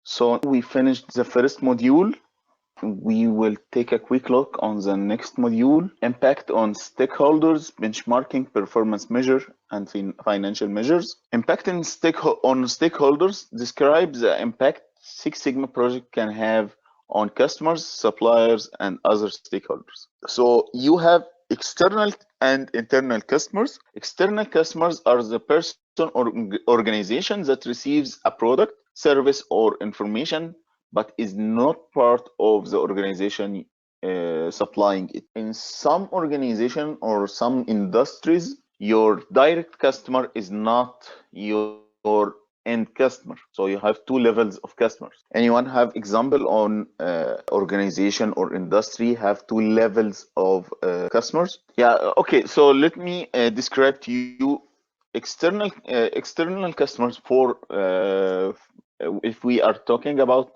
So we finished the first module. We will take a quick look on the next module, impact on stakeholders, benchmarking, performance measure, and financial measures. Impact on stakeholders describes the impact Six Sigma project can have on customers, suppliers, and other stakeholders. So you have external and internal customers. External customers are the person or organization that receives a product, service, or information but is not part of the organization supplying it. In some organization or some industries, your direct customer is not your end customer. So you have two levels of customers. Anyone have example on organization or industry have two levels of customers? Yeah, okay. So let me describe to you external customers for if we are talking about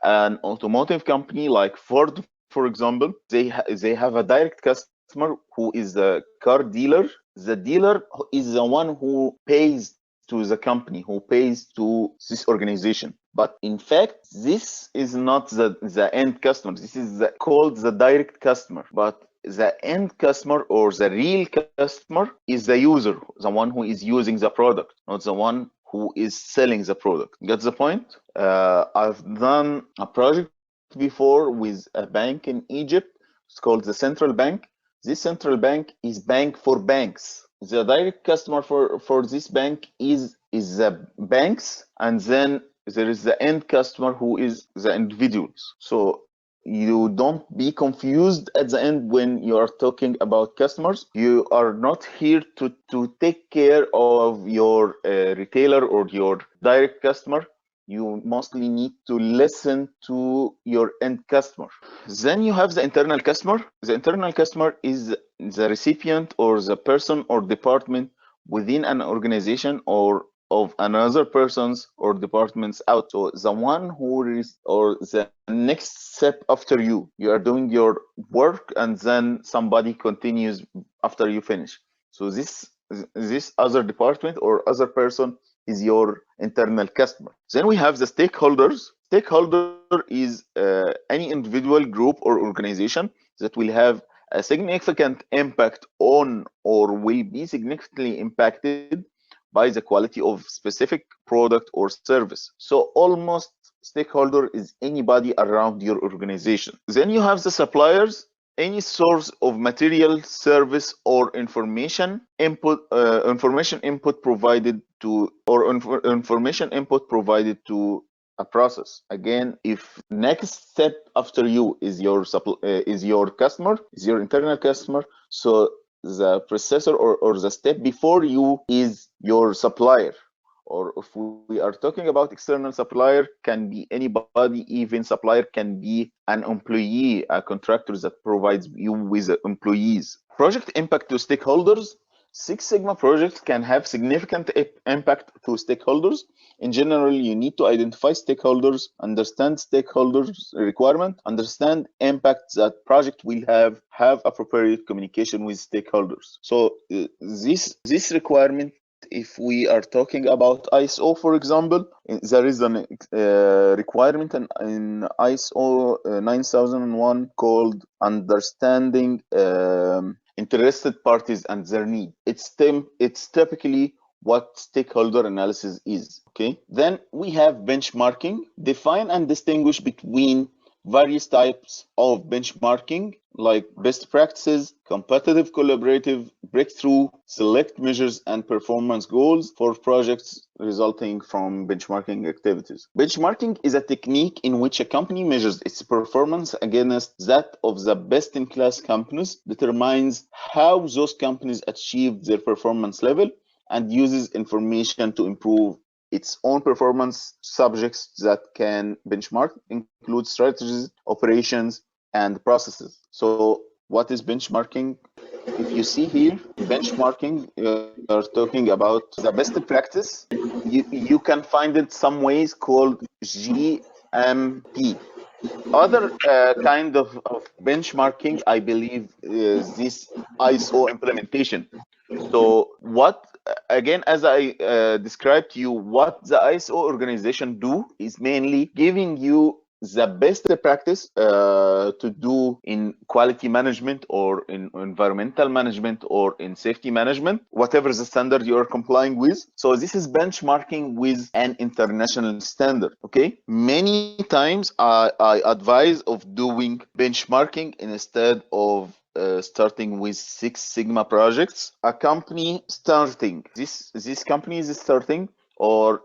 an automotive company like Ford, for example, they have a direct customer who is a car dealer. The dealer is the one who pays to the company, who pays to this organization. But in fact, this is not the end customer. This is called the direct customer. But the end customer or the real customer is the user, the one who is using the product, not the one who is selling the product. Get the point? I've done a project before with a bank in Egypt. It's called the Central Bank. This central bank is bank for banks. The direct customer for this bank is the banks, and then there is the end customer who is the individuals. So you don't be confused at the end when you are talking about customers. You are not here to take care of your retailer or your direct customer. You mostly need to listen to your end customer. Then you have the internal customer. The internal customer is the recipient or the person or department within an organization or of another person's or department's out. So the one who is or the next step after you. You are doing your work and then somebody continues after you finish. So this other department or other person is your internal customer. Then we have the stakeholders. Stakeholder is any individual group or organization that will have a significant impact on or will be significantly impacted by the quality of specific product or service. So almost stakeholder is anybody around your organization. Then you have the suppliers, any source of material, service, or information input provided to or information input provided to a process. Again, if next step after you is your customer, is your internal customer, so the processor or the step before you is your supplier. Or if we are talking about external supplier, can be anybody, even supplier can be an employee, a contractor that provides you with employees. Project impact to stakeholders. Six Sigma projects can have significant impact to stakeholders. In general, you need to identify stakeholders, understand stakeholders' requirement, understand impact that project will have appropriate communication with stakeholders. So this requirement, if we are talking about ISO, for example, there is a requirement in ISO 9001 called understanding interested parties and their need. It's typically what stakeholder analysis is. Okay. Then we have benchmarking. Define and distinguish between various types of benchmarking like best practices, competitive, collaborative, breakthrough, select measures and performance goals for projects resulting from benchmarking activities. Benchmarking is a technique in which a company measures its performance against that of the best-in-class companies, determines how those companies achieved their performance level, and uses information to improve its own performance. Subjects that can benchmark include strategies, operations, and processes. So what is benchmarking? If you see here, benchmarking, you're talking about the best practice. You can find it some ways called GMP. Other kind of benchmarking, I believe, is this ISO implementation. So what again, as I described to you, what the ISO organization do is mainly giving you the best practice to do in quality management or in environmental management or in safety management, whatever the standard you are complying with. So this is benchmarking with an international standard. Okay, many times I advise of doing benchmarking instead of starting with Six Sigma projects. A company starting this company is starting or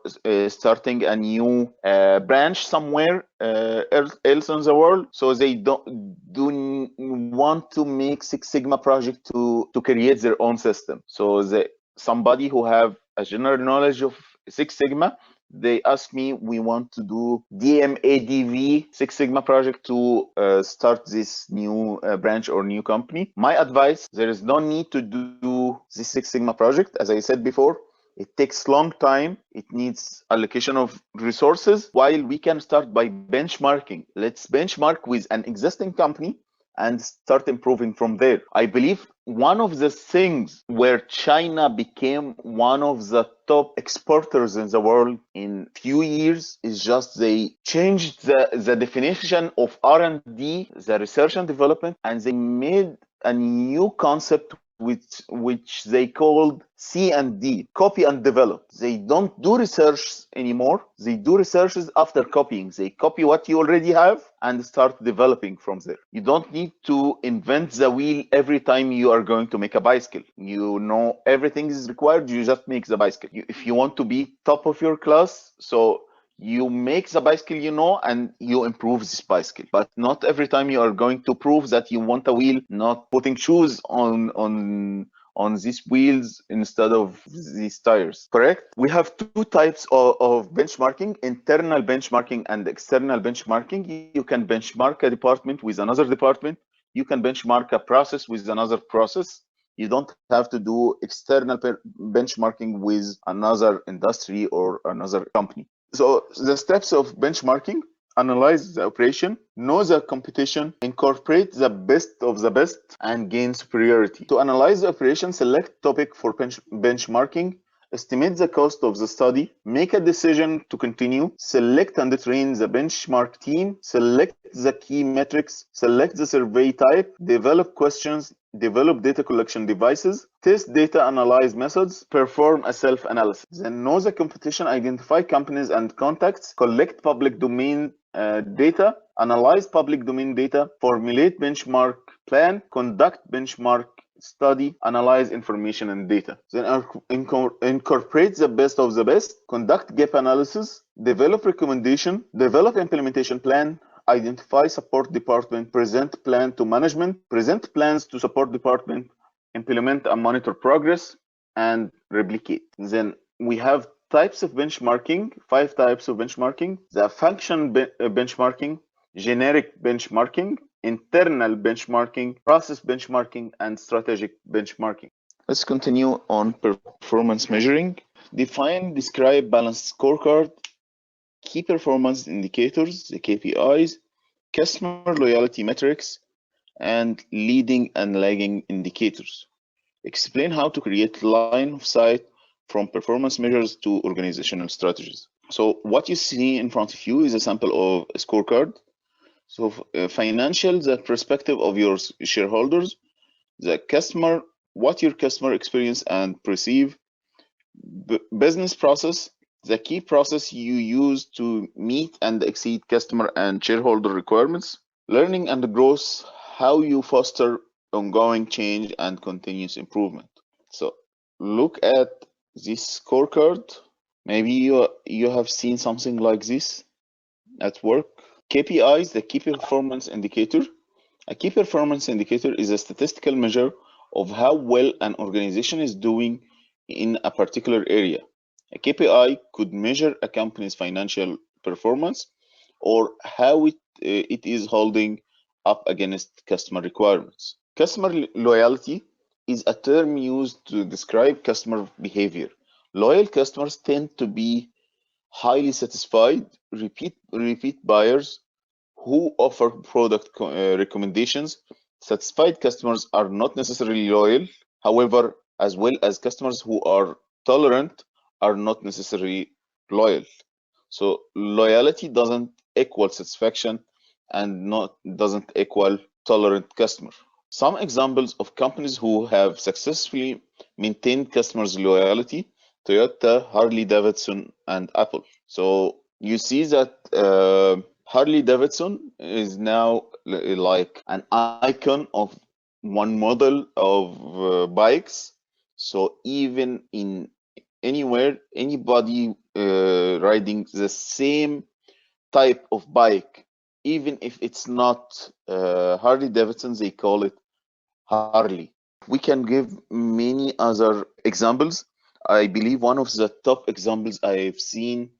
starting a new branch somewhere else in the world, so they do want to make Six Sigma project to create their own system. So somebody who have a general knowledge of Six Sigma, they ask me, we want to do DMADV Six Sigma project to start this new branch or new company. My advice, there is no need to do this Six Sigma project. As I said before, it takes long time. It needs allocation of resources, while we can start by benchmarking. Let's benchmark with an existing company and start improving from there. I believe one of the things where China became one of the top exporters in the world in few years is just they changed the definition of R&D, the research and development, and they made a new concept which they called C&D, copy and develop. They don't do research anymore. They do researches after copying. They copy what you already have and start developing from there. You don't need to invent the wheel every time you are going to make a bicycle. You know everything is required. You just make the bicycle. If you want to be top of your class, so you make the bicycle, you know, and you improve this bicycle. But not every time you are going to prove that you want a wheel, not putting shoes on these wheels instead of these tires. Correct? We have two types of benchmarking: internal benchmarking and external benchmarking. You can benchmark a department with another department. You can benchmark a process with another process. You don't have to do external benchmarking with another industry or another company. So the steps of benchmarking: analyze the operation, know the competition, incorporate the best of the best, and gain superiority. To analyze the operation, select topic for benchmarking, estimate the cost of the study, make a decision to continue, select and train the benchmark team, select the key metrics, select the survey type, develop questions, develop data collection devices, test data analyze methods, perform a self-analysis. Then know the competition, identify companies and contacts, collect public domain data, analyze public domain data, formulate benchmark plan, conduct benchmark study, analyze information and data. Then incorporate the best of the best, conduct gap analysis, develop recommendation, develop implementation plan, identify support department, present plan to management, present plans to support department, implement and monitor progress, and replicate. Then we have types of benchmarking, 5 types of benchmarking: the function benchmarking, generic benchmarking, internal benchmarking, process benchmarking, and strategic benchmarking. Let's continue on performance measuring. Define, describe, balanced scorecard, key performance indicators, the KPIs, customer loyalty metrics, and leading and lagging indicators. Explain how to create line of sight from performance measures to organizational strategies. So what you see in front of you is a sample of a scorecard. So financial, the perspective of your shareholders; the customer, what your customer experience and perceive; business process, the key process you use to meet and exceed customer and shareholder requirements; learning and growth, how you foster ongoing change and continuous improvement. So look at this scorecard. Maybe you have seen something like this at work. KPIs, the key performance indicator. A key performance indicator is a statistical measure of how well an organization is doing in a particular area. A KPI could measure a company's financial performance or how it is holding up against customer requirements. Customer loyalty is a term used to describe customer behavior. Loyal customers tend to be highly satisfied, repeat buyers who offer product recommendations. Satisfied customers are not necessarily loyal, however, as well as customers who are tolerant are not necessarily loyal. So loyalty doesn't equal satisfaction and not doesn't equal tolerant customer. Some examples of companies who have successfully maintained customers' loyalty: Toyota, Harley Davidson, and Apple. So you see that Harley Davidson is now like an icon of one model of bikes. So even in anywhere, anybody riding the same type of bike, even if it's not Harley Davidson, they call it Harley. We can give many other examples. I believe one of the top examples I've seen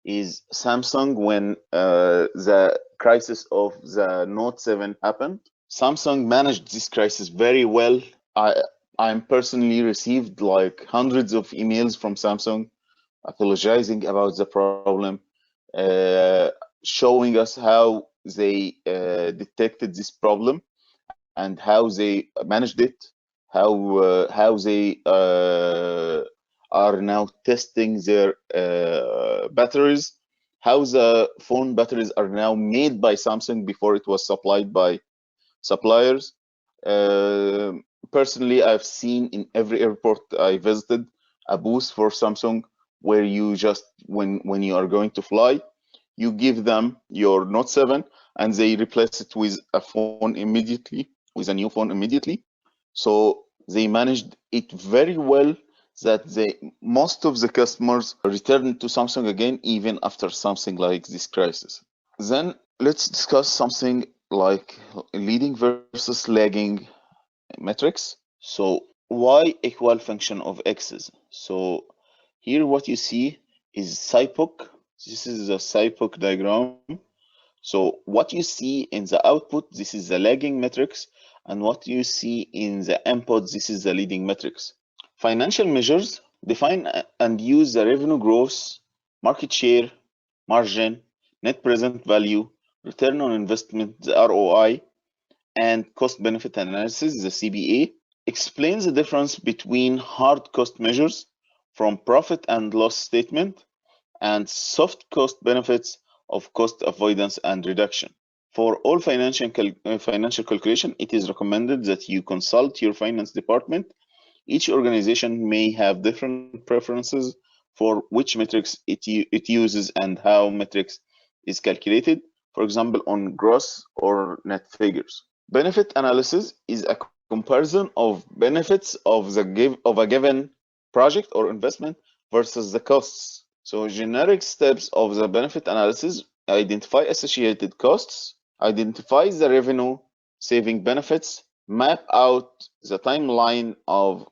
is Samsung when the crisis of the Note 7 happened. Samsung managed this crisis very well. I'm personally received like hundreds of emails from Samsung apologizing about the problem, uh, showing us how they detected this problem and how they managed it, how they are now testing their batteries, how the phone batteries are now made by Samsung before it was supplied by suppliers. Uh, Personally, I've seen in every airport I visited a booth for Samsung where you just when you are going to fly, you give them your Note 7 and they replace it with a phone immediately, with a new phone immediately. So they managed it very well that most of the customers returned to Samsung again even after something like this crisis. Then let's discuss something like leading versus lagging metrics. So y equal function of x's. So here what you see is SIPOC. This is a SIPOC diagram. So what you see in the output, this is the lagging metrics, and what you see in the input, this is the leading metrics. Financial measures define and use the revenue growth, market share, margin, net present value, return on investment, the ROI, and cost benefit analysis, the CBA. Explains the difference between hard cost measures from profit and loss statement and soft cost benefits of cost avoidance and reduction. For all financial calculation, it is recommended that you consult your finance department. Each organization may have different preferences for which metrics it uses and how metrics is calculated, for example, on gross or net figures. Benefit analysis is a comparison of benefits of a given project or investment versus the costs. So generic steps of the benefit analysis: identify associated costs, identify the revenue saving benefits, map out the timeline of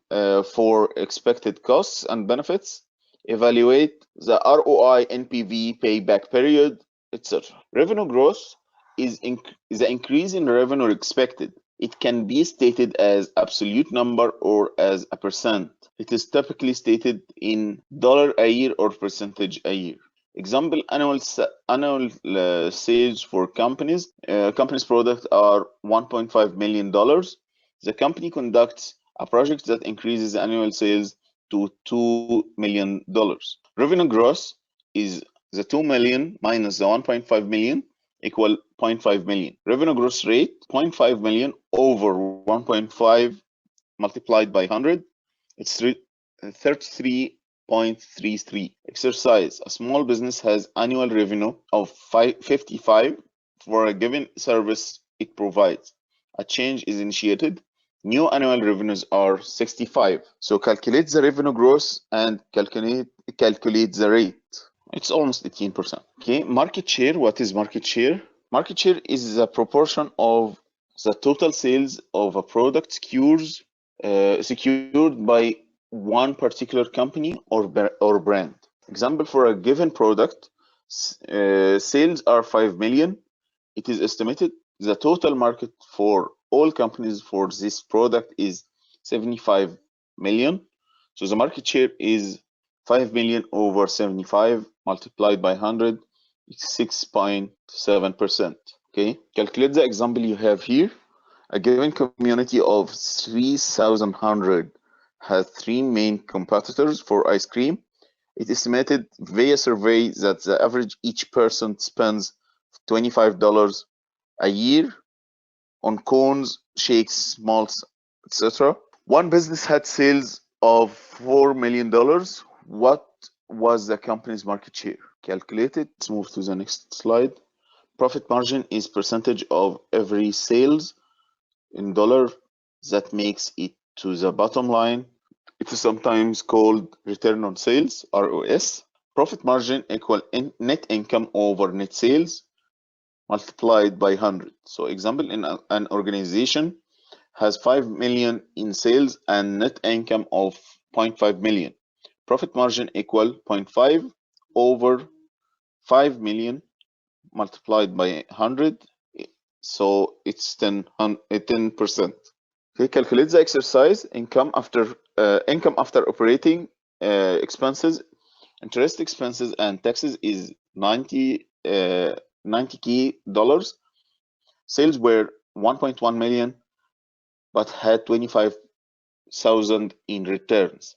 for expected costs and benefits, evaluate the ROI, NPV, payback period, etc. Revenue growth is the increase in revenue expected. It can be stated as absolute number or as a percent. It is typically stated in dollar a year or percentage a year. Example: annual sales for companies. Company's product are $1.5 million. The company conducts a project that increases annual sales to $2 million. Revenue growth is the 2 million minus the 1.5 million equal 0.5 million. Revenue growth rate: 0.5 million over 1.5 multiplied by 100. It's 33.33. Exercise: a small business has annual revenue of 55 for a given service it provides. A change is initiated. New annual revenues are 65. So calculate the revenue growth and calculate the rate. It's almost 18%. Okay, market share. What is market share? Market share is the proportion of the total sales of a product secured by one particular company or brand. Example: for a given product, sales are 5 million. It is estimated the total market for all companies for this product is 75 million. So the market share is 5 million over 75 multiplied by 100, 6.7%. Okay, calculate the example you have here. A given community of 3,100 has three main competitors for ice cream. It estimated via survey that the average each person spends $25 a year on cones, shakes, malts, etc. One business had sales of $4 million. What was the company's market share? Calculated. Let's move to the next slide. Profit margin is percentage of every sales in dollar that makes it to the bottom line. It is sometimes called return on sales, ROS. Profit margin equal net income over net sales multiplied by 100. So example, in an organization has 5 million in sales and net income of 0.5 million. Profit margin equal 0.5 over 5 million multiplied by 100. So it's 10%. Okay, calculate the exercise. Income after operating expenses, interest expenses, and taxes is $90K. Sales were 1.1 million, but had 25,000 in returns.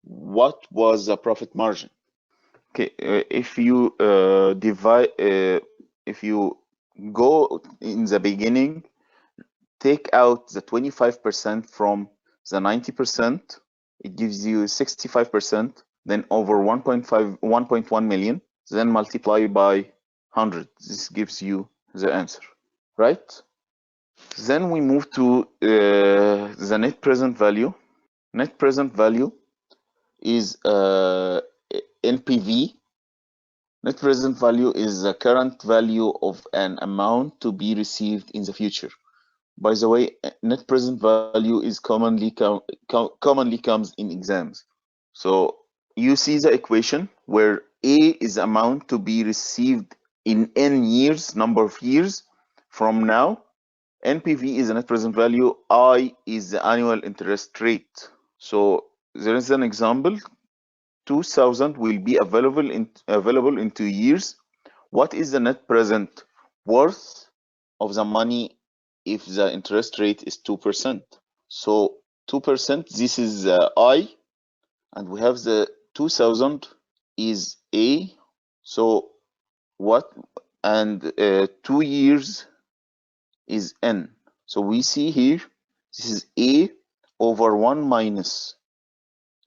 What was the profit margin? Okay, if you if you go in the beginning, take out the 25% from the 90%, it gives you 65%, then over 1.1 million, then multiply by 100. This gives you the answer, right? Then we move to the net present value. Net present value is NPV. Net present value is the current value of an amount to be received in the future. By the way, net present value is commonly comes in exams. So you see the equation where A is the amount to be received in n years, number of years from now. NPV is the net present value. I is the annual interest rate. So there is an example. 2,000 will be available in 2 years. What is the net present worth of the money if the interest rate is 2%? So 2%, this is I, and we have the 2,000 is A. So what? And 2 years is N. So we see here, this is A over 1 minus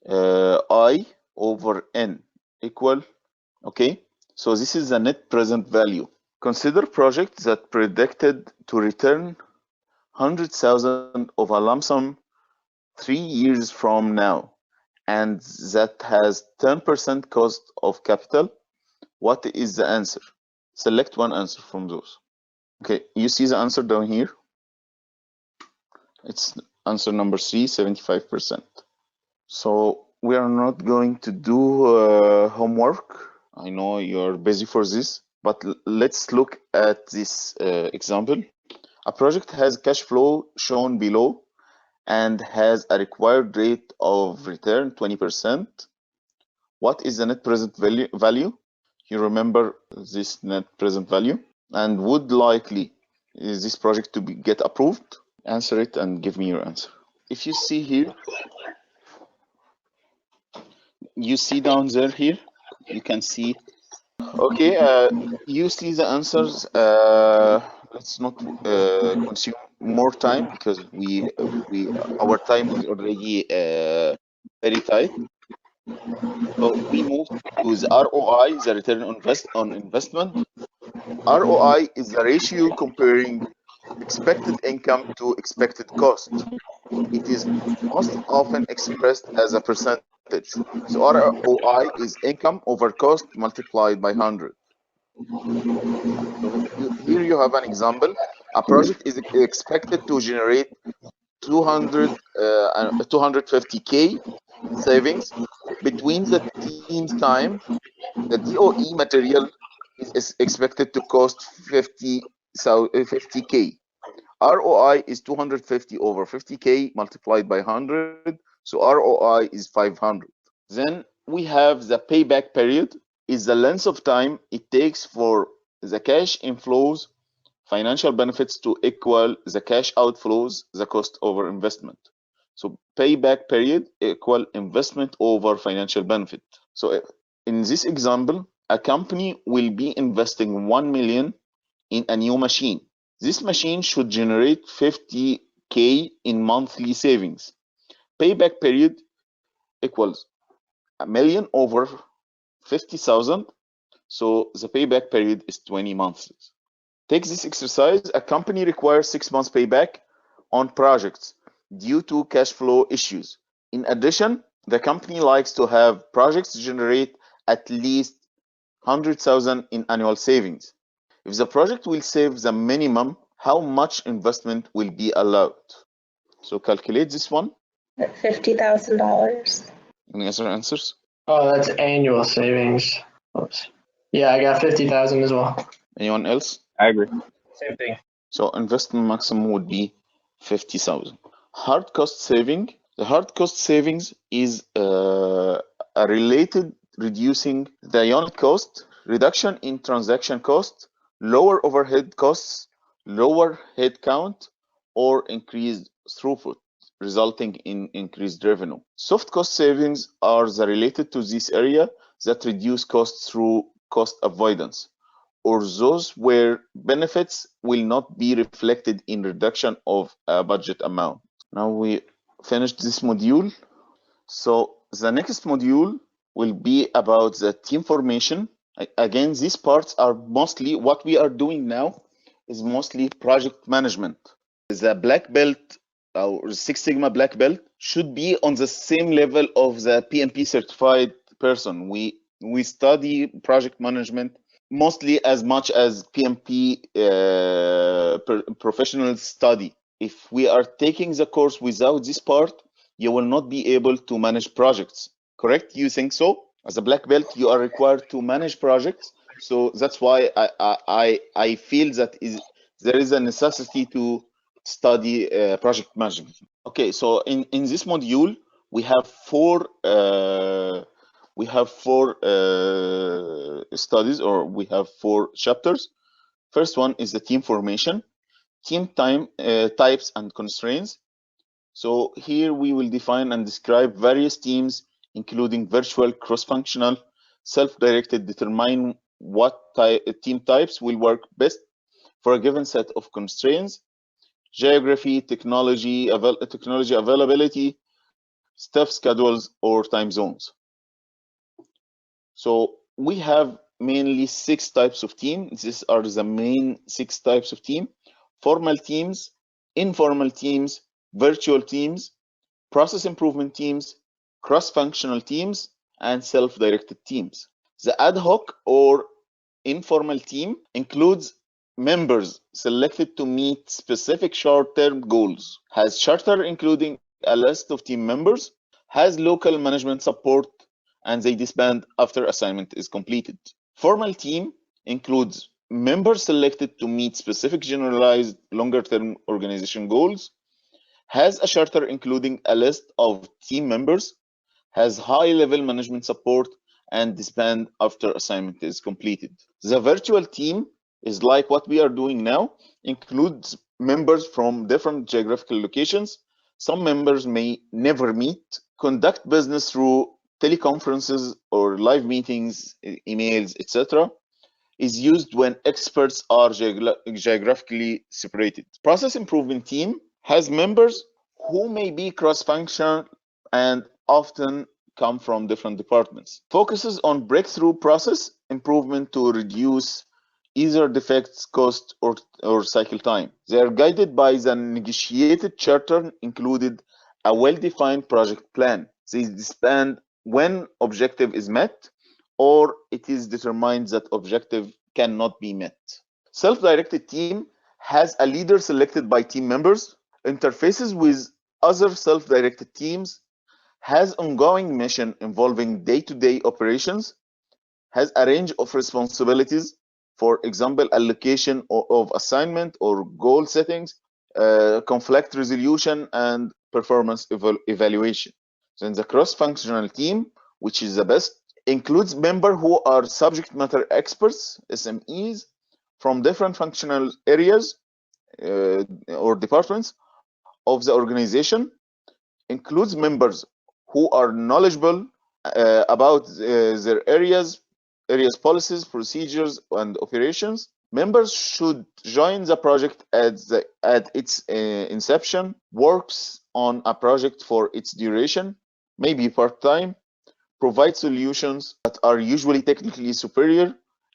I over N equal, okay? So this is the net present value. Consider project that predicted to return 100,000 of a lump sum 3 years from now, and that has 10% cost of capital. What is the answer? Select one answer from those. Okay, you see the answer down here? It's answer number C, 75%. So we are not going to do homework. I know you're busy for this, but let's look at this example. A project has cash flow shown below and has a required rate of return 20%. What is the net present value? You remember this net present value? And would likely is this project to get approved? Answer it and give me your answer. If you see here, you see down there here, you can see. Okay, you see the answers. Let's not consume more time because our time is already very tight. So we move to the ROI, the return on investment. ROI is the ratio comparing expected income to expected cost. It is most often expressed as a percentage. So ROI is income over cost multiplied by 100. So here you have an example. A project is expected to generate 250K savings between the team's time. The DOE material is expected to cost 50K. ROI is 250 over 50K multiplied by 100. So ROI is 500. Then we have the payback period is the length of time it takes for the cash inflows, financial benefits to equal the cash outflows, the cost over investment. So payback period equal investment over financial benefit. So in this example, a company will be investing 1 million in a new machine. This machine should generate 50K in monthly savings. Payback period equals a million over 50,000. So the payback period is 20 months. Take this exercise. A company requires 6 months payback on projects due to cash flow issues. In addition, the company likes to have projects generate at least 100,000 in annual savings. If the project will save the minimum, how much investment will be allowed? So calculate this one. $50,000. Any other answers? Oh, that's annual savings. Oops. Yeah, I got 50,000 as well. Anyone else? I agree. Same thing. So investment maximum would be 50,000. Hard cost saving. The hard cost savings is a related reducing the unit cost, reduction in transaction cost, lower overhead costs, lower head count, or increased throughput, resulting in increased revenue. Soft cost savings are the related to this area that reduce costs through cost avoidance, or those where benefits will not be reflected in reduction of a budget amount. Now we finished this module. So the next module will be about the team formation. Again, these parts are mostly what we are doing now is mostly project management. The black belt or Six Sigma black belt should be on the same level of the PMP certified person. We study project management mostly as much as PMP professionals study. If we are taking the course without this part, you will not be able to manage projects. Correct? You think so? As a black belt, you are required to manage projects. So that's why I feel that there is a necessity to study project management. Okay, so in this module, we have four studies, or we have 4 chapters. First one is the team formation, team types and constraints. So here we will define and describe various teams, including virtual, cross-functional, self-directed, determine what team types will work best for a given set of constraints, geography, technology availability, staff schedules, or time zones. So we have mainly 6 types of team. These are the main 6 types of team: formal teams, informal teams, virtual teams, process improvement teams, cross-functional teams, and self-directed teams. The ad hoc or informal team includes members selected to meet specific short-term goals, has charter including a list of team members, has local management support, and they disband after assignment is completed. Formal team includes members selected to meet specific generalized longer-term organization goals, has a charter including a list of team members, has high-level management support, and disband after assignment is completed. The virtual team is like what we are doing now, includes members from different geographical locations. Some members may never meet, conduct business through teleconferences or live meetings, emails, etc. Is used when experts are geographically separated. Process improvement team has members who may be cross-functional and often come from different departments. Focuses on breakthrough process improvement to reduce either defects, cost, or cycle time. They are guided by the negotiated charter, included a well-defined project plan. They disband when objective is met or it is determined that objective cannot be met. Self-directed team has a leader selected by team members, interfaces with other self-directed teams, has ongoing mission involving day-to-day operations, has a range of responsibilities, for example, allocation of assignment or goal settings, conflict resolution, and performance evaluation. Then the cross-functional team, which is the best, includes members who are subject matter experts, SMEs, from different functional areas or departments of the organization, includes members who are knowledgeable about their areas policies, procedures, and operations. Members should join the project at its inception, works on a project for its duration, maybe part-time, provide solutions that are usually technically superior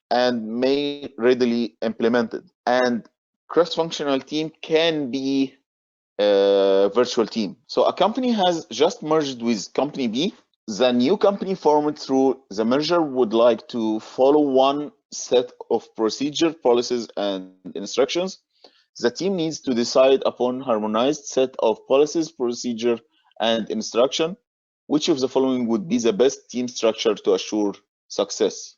and may readily implemented. And cross-functional team can be a virtual team. So a company has just merged with company B. The new company formed through the merger would like to follow one set of procedure, policies, and instructions. The team needs to decide upon harmonized set of policies, procedure, and instruction. Which of the following would be the best team structure to assure success?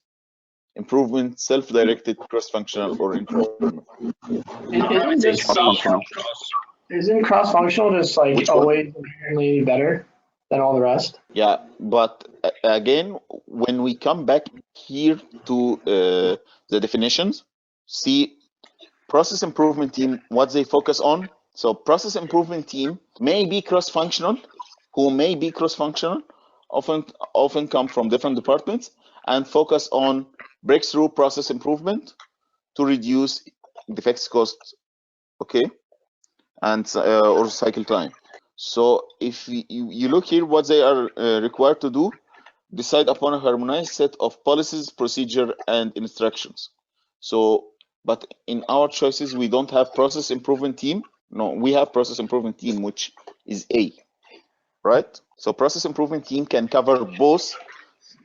Improvement, self-directed, cross-functional, or internal? I would Isn't say just cross-functional. isn't cross-functional just like Which one? always inherently better than all the rest? Yeah, but again, when we come back here to the definitions, see process improvement team, what they focus on. So process improvement team may be cross-functional, often come from different departments and focus on breakthrough process improvement to reduce defects cost, okay, and or cycle time. So if you look here, what they are required to do, decide upon a harmonized set of policies, procedure, and instructions. So, but in our choices, we don't have process improvement team. No, we have process improvement team, which is A, right? So process improvement team can cover both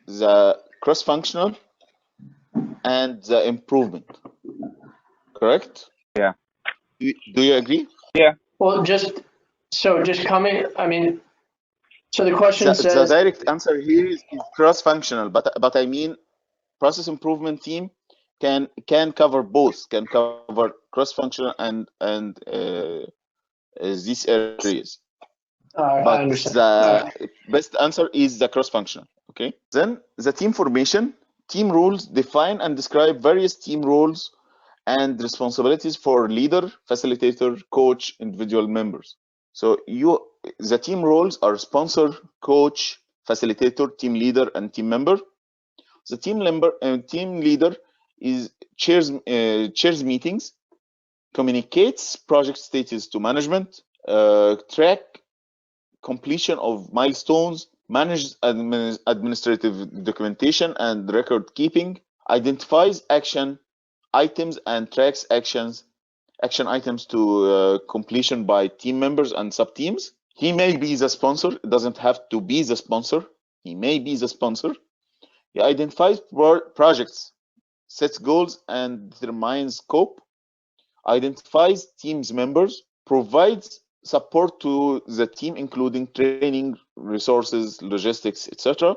the cross-functional and the improvement, correct? Yeah. Do you agree? Yeah. Well, just coming. I mean, so the question The says, direct answer here is cross-functional, but I mean process improvement team can cover both, can cover cross-functional and these areas. I But understand. the best answer is the cross-functional. Okay. Then the team formation, team rules define and describe various team roles and responsibilities for leader, facilitator, coach, individual members. So the team roles are sponsor, coach, facilitator, team leader, and team member. The team leader is chairs meetings, communicates project status to management, track completion of milestones, manages administrative documentation and record keeping, identifies action items and tracks action items to completion by team members and sub teams. He may be the sponsor. It doesn't have to be the sponsor. He may be the sponsor. He identifies projects, sets goals, and determines scope, identifies teams members, provides support to the team, including training, resources, logistics, etc.,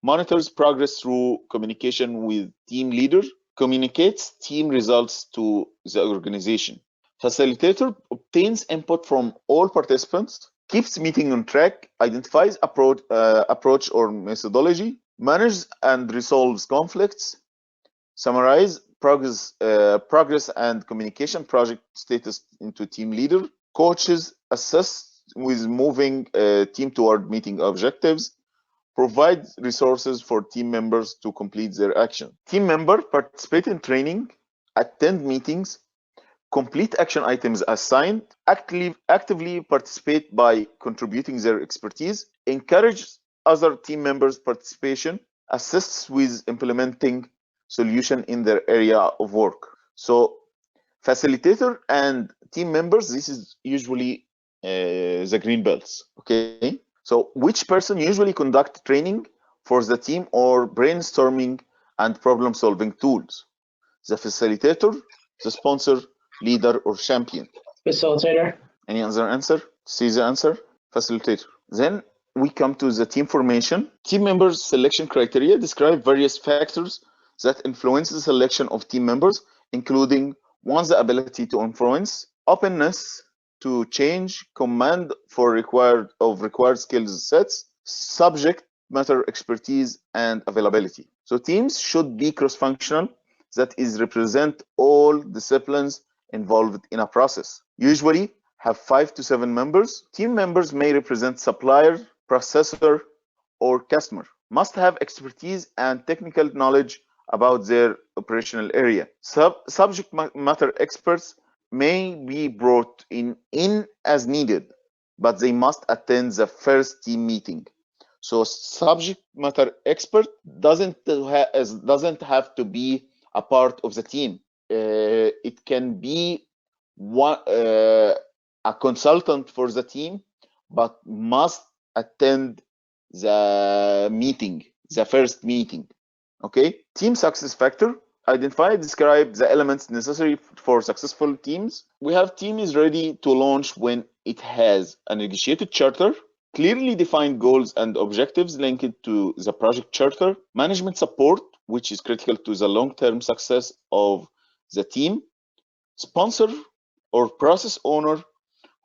monitors progress through communication with team leader, communicates team results to the organization. Facilitator obtains input from all participants, keeps meeting on track, identifies approach or methodology, manages and resolves conflicts, summarize progress and communication project status into team leader, coaches, assists with moving team toward meeting objectives, provide resources for team members to complete their action. Team member participate in training, attend meetings, complete action items assigned, actively participate by contributing their expertise, encourage other team members' participation, assists with implementing solution in their area of work. So facilitator and team members, this is usually the green belts, okay? So which person usually conduct training for the team or brainstorming and problem solving tools? The facilitator, the sponsor, leader, or champion? Facilitator. Any other answer? See the answer? Facilitator. Then we come to the team formation. Team members selection criteria describe various factors that influence the selection of team members, including one's ability to influence, openness to change, command for required skills sets, subject matter expertise, and availability. So teams should be cross-functional, that is represent all disciplines involved in a process. Usually have 5 to 7 members. Team members may represent supplier, processor, or customer. Must have expertise and technical knowledge about their operational area. Subject matter experts may be brought in as needed, but they must attend the first team meeting. So subject matter expert doesn't have to be a part of the team. It can be a consultant for the team, but must attend the meeting, the first meeting. Okay. Team success factor. Identify, describe the elements necessary for successful teams. We have team is ready to launch when it has a negotiated charter, clearly defined goals and objectives linked to the project charter, management support, which is critical to the long-term success of the team, sponsor or process owner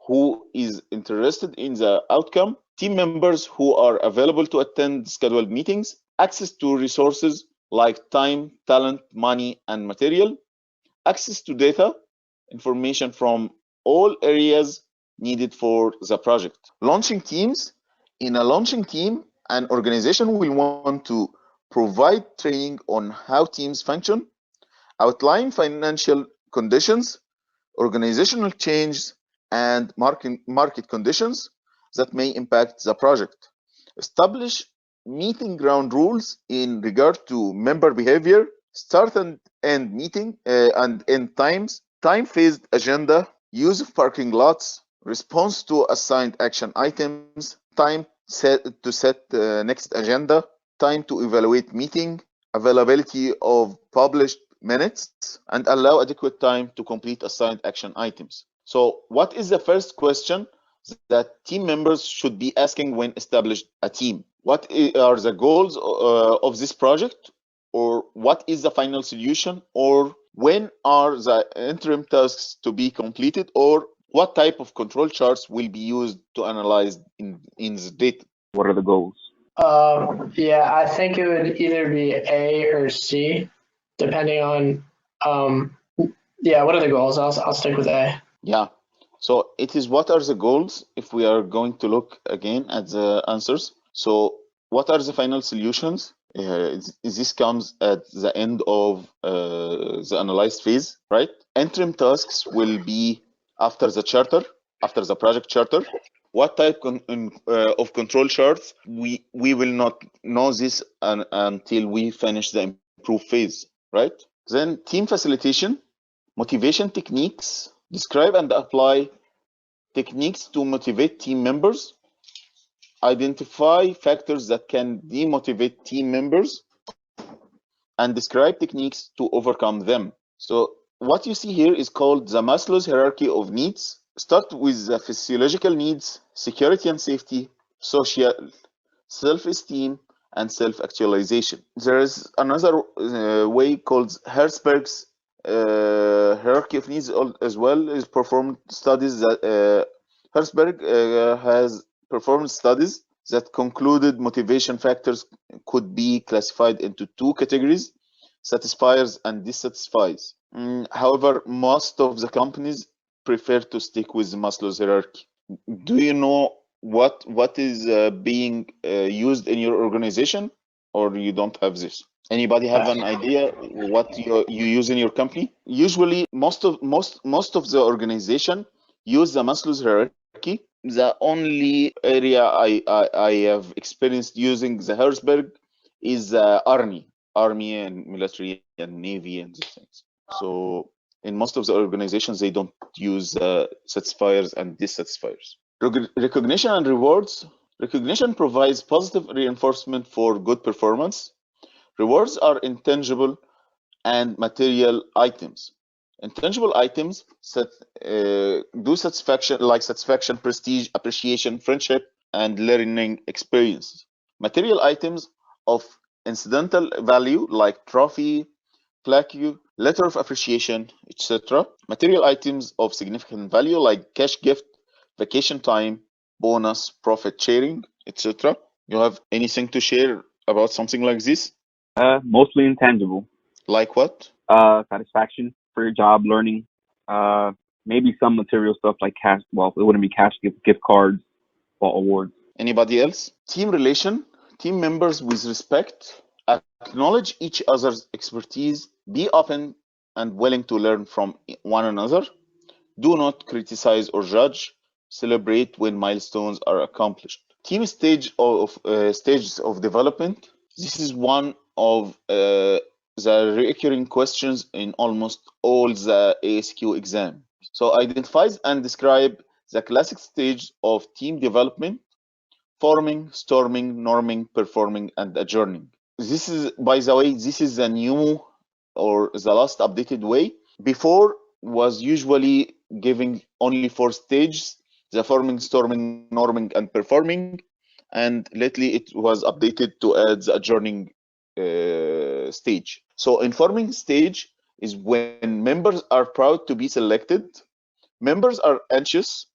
who is interested in the outcome, team members who are available to attend scheduled meetings, access to resources like time, talent, money, and material, access to data, information from all areas needed for the project. Launching teams. In a launching team, an organization will want to provide training on how teams function, outline financial conditions, organizational changes, and market conditions that may impact the project. Establish meeting ground rules in regard to member behavior, start and end meeting and end times, time-phased agenda, use of parking lots, response to assigned action items, time to set next agenda, time to evaluate meeting, availability of published minutes, and allow adequate time to complete assigned action items. So what is the first question that team members should be asking when established a team? What are the goals of this project? Or what is the final solution? Or when are the interim tasks to be completed? Or what type of control charts will be used to analyze in the data? What are the goals? Yeah, I think it would either be A or C, depending on. Yeah, what are the goals? I'll stick with A. Yeah. So it is what are the goals if we are going to look again at the answers. So what are the final solutions? This comes at the end of the analyzed phase, right? Interim tasks will be after the charter, after the project charter. What type of control charts? We will not know this until we finish the improve phase, right? Then team facilitation, motivation techniques, describe and apply techniques to motivate team members, identify factors that can demotivate team members, and describe techniques to overcome them. So what you see here is called the Maslow's hierarchy of needs. Start with the physiological needs, security and safety, social, self-esteem, and self-actualization. There is another way called Herzberg's hierarchy of needs as well. Is performed studies that Herzberg has performed studies that concluded motivation factors could be classified into two categories: satisfiers and dissatisfiers. However, most of the companies prefer to stick with Maslow's hierarchy. Do you know what is being used in your organization, or you don't have this? Anybody have an idea what you use in your company? Usually, most of the organization use the Maslow's hierarchy. The only area I have experienced using the Herzberg is army and military and navy and these things. So in most of the organizations, they don't use satisfiers and dissatisfiers. Recognition and rewards. Recognition provides positive reinforcement for good performance. Rewards are intangible and material items. Intangible items do satisfaction, like satisfaction, prestige, appreciation, friendship, and learning experiences. Material items of incidental value like trophy, plaque, letter of appreciation, etc. Material items of significant value like cash gift, vacation time, bonus, profit sharing, etc. You have anything to share about something like this? Mostly intangible. Like what? Satisfaction for your job, learning, maybe some material stuff like cash. Well, it wouldn't be cash, gift cards, or awards. Anybody else? Team relation, team members with respect, acknowledge each other's expertise, be open and willing to learn from one another, do not criticize or judge, celebrate when milestones are accomplished. Team stages of development. This is one of the recurring questions in almost all the ASQ exam. So identifies and describe the classic stage of team development: forming, storming, norming, performing, and adjourning. This is, by the way, this is the new or the last updated way. Before was usually giving only four stages: the forming, storming, norming, and performing. And lately it was updated to add the adjourning stage. So informing stage is when members are proud to be selected, members are anxious,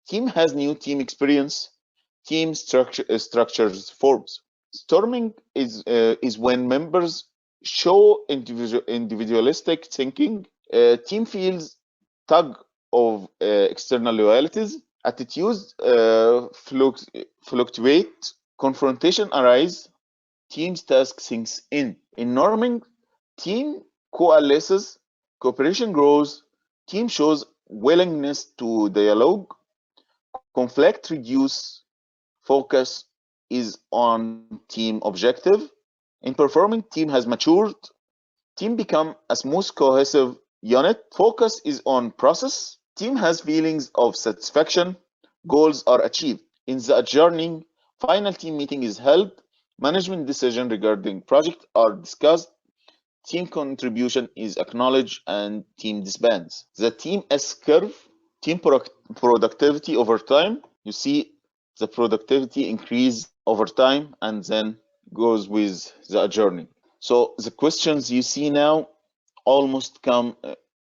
team has new team experience, team structures forms. Storming is when members show individualistic thinking. Team feels tug of external loyalties. Attitudes fluctuate. Confrontation arise. Team's task sinks in. In norming, team coalesces. Cooperation grows. Team shows willingness to dialogue. Conflict reduce. Focus is on team objective. In performing, team has matured. Team become a smooth, cohesive unit. Focus is on process. Team has feelings of satisfaction. Goals are achieved. In the adjourning, final team meeting is held. Management decisions regarding project are discussed. Team contribution is acknowledged and team disbands. The team S curve, team productivity over time. You see the productivity increase over time and then goes with the adjourning. So the questions you see now almost come,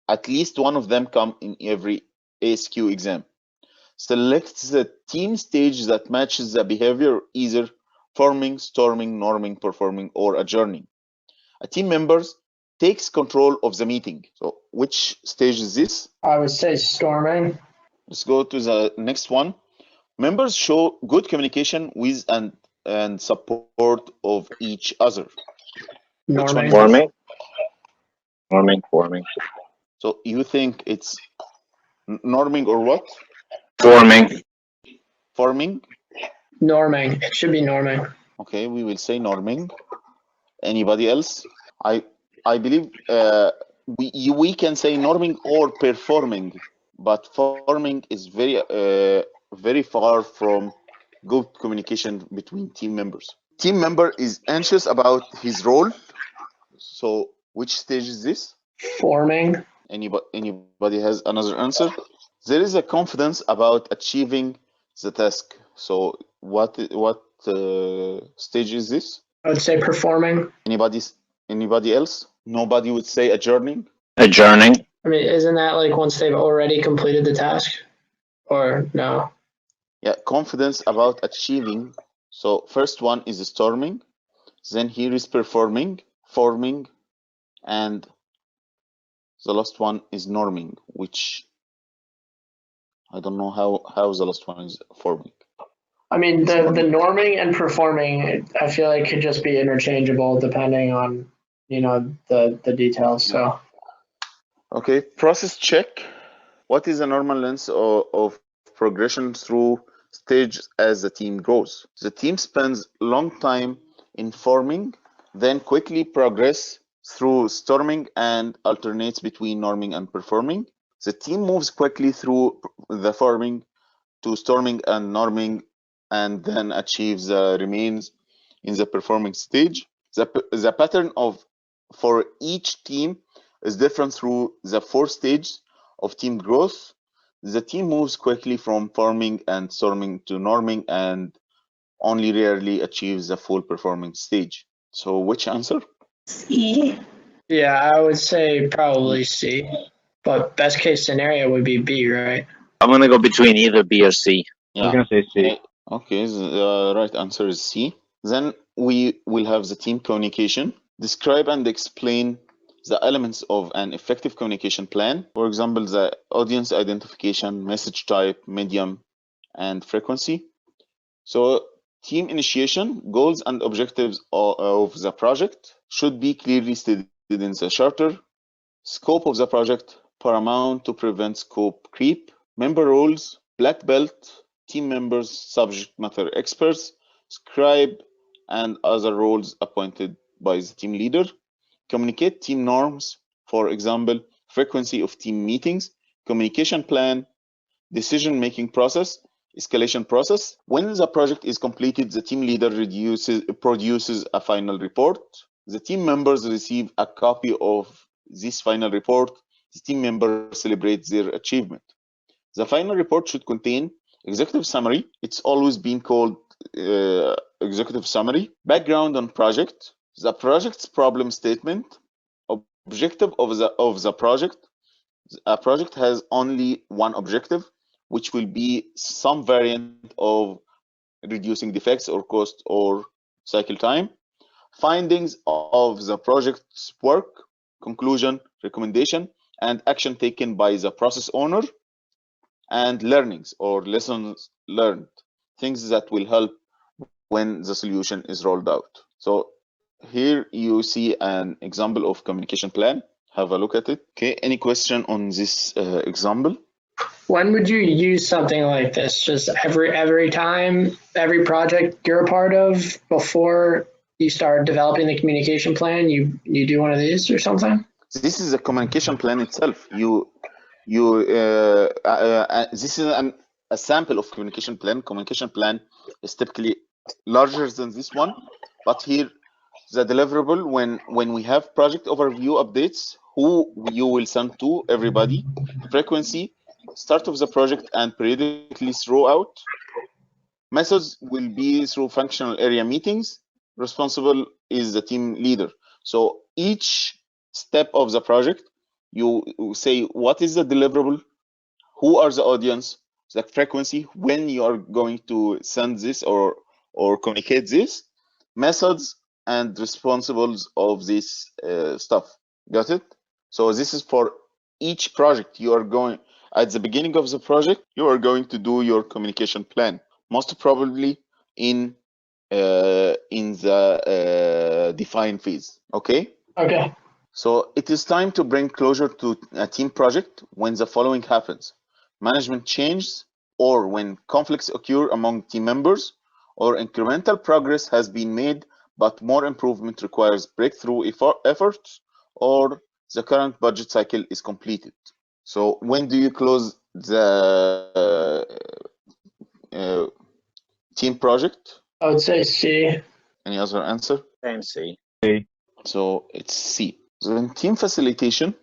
at least one of them come in every ASQ exam. Select the team stage that matches the behavior, either forming, storming, norming, performing, or adjourning. A team member takes control of the meeting. So which stage is this? I would say storming. Let's go to the next one. Members show good communication with and support of each other. Which one Norming. is this? Forming. So you think it's norming or what? Forming. Forming? Norming. It should be norming. Okay, we will say norming. Anybody else? I believe we can say norming or performing, but forming is very far from good communication between team members. Team member is anxious about his role. So which stage is this? Forming. Anybody has another answer? There is a confidence about achieving the task. So what stage is this? I would say performing. Anybody else? Nobody would say adjourning. Adjourning. I mean, isn't that like once they've already completed the task? Or no? Yeah, confidence about achieving. So first one is storming, then here is performing, forming, and the last one is norming, which I don't know how the last one is forming. I mean, the norming and performing, I feel like could just be interchangeable depending on, the details. So Okay, process check. What is the normal length of progression through stages as the team grows? The team spends long time in forming, then quickly progress through storming and alternates between norming and performing. The team moves quickly through the forming to storming and norming and then achieves the remains in the performing stage. The pattern for each team is different through the four stages of team growth. The team moves quickly from forming and storming to norming and only rarely achieves the full performing stage. So which answer? C. yeah, I would say probably C. But best case scenario would be B, right? I'm gonna go between either B or C. I'm gonna say C. Okay, the right answer is C. Then we will have the team communication. Describe and explain the elements of an effective communication plan. For example, the audience identification, message type, medium, and frequency. So team initiation, goals and objectives of the project should be clearly stated in the charter. Scope of the project, paramount to prevent scope creep. Member roles, black belt, team members, subject matter experts, scribe, and other roles appointed by the team leader. Communicate team norms, for example, frequency of team meetings, communication plan, decision-making process, escalation process. When the project is completed, the team leader produces a final report. The team members receive a copy of this final report. The team members celebrate their achievement. The final report should contain executive summary. It's always been called executive summary. Background on project. The project's problem statement. Objective of the project. A project has only one objective, which will be some variant of reducing defects or cost or cycle time. Findings of the project's work, conclusion, recommendation, and action taken by the process owner, and learnings or lessons learned, things that will help when the solution is rolled out. So here you see an example of communication plan. Have a look at it. Okay, any question on this example? When would you use something like this? Just every time, every project you're a part of, before you start developing the communication plan, you do one of these or something? This is a communication plan itself. This is a sample of communication plan. Communication plan is typically larger than this one, but here the deliverable, when we have project overview updates, who you will send to everybody, frequency, start of the project, and periodically throughout. Methods will be through functional area meetings. Responsible is the team leader. So each step of the project, you say what is the deliverable, who are the audience, the frequency, when you are going to send this or communicate this, methods, and responsibles of this stuff. Got it? So this is for each project. You are going at the beginning of the project, you are going to do your communication plan, most probably in the define phase. Okay. Okay. So it is time to bring closure to a team project when the following happens: management changes, or when conflicts occur among team members, or incremental progress has been made but more improvement requires breakthrough efforts, or the current budget cycle is completed. So when do you close the team project? I would say C. Any other answer? Same C. So it's C. Then team facilitation,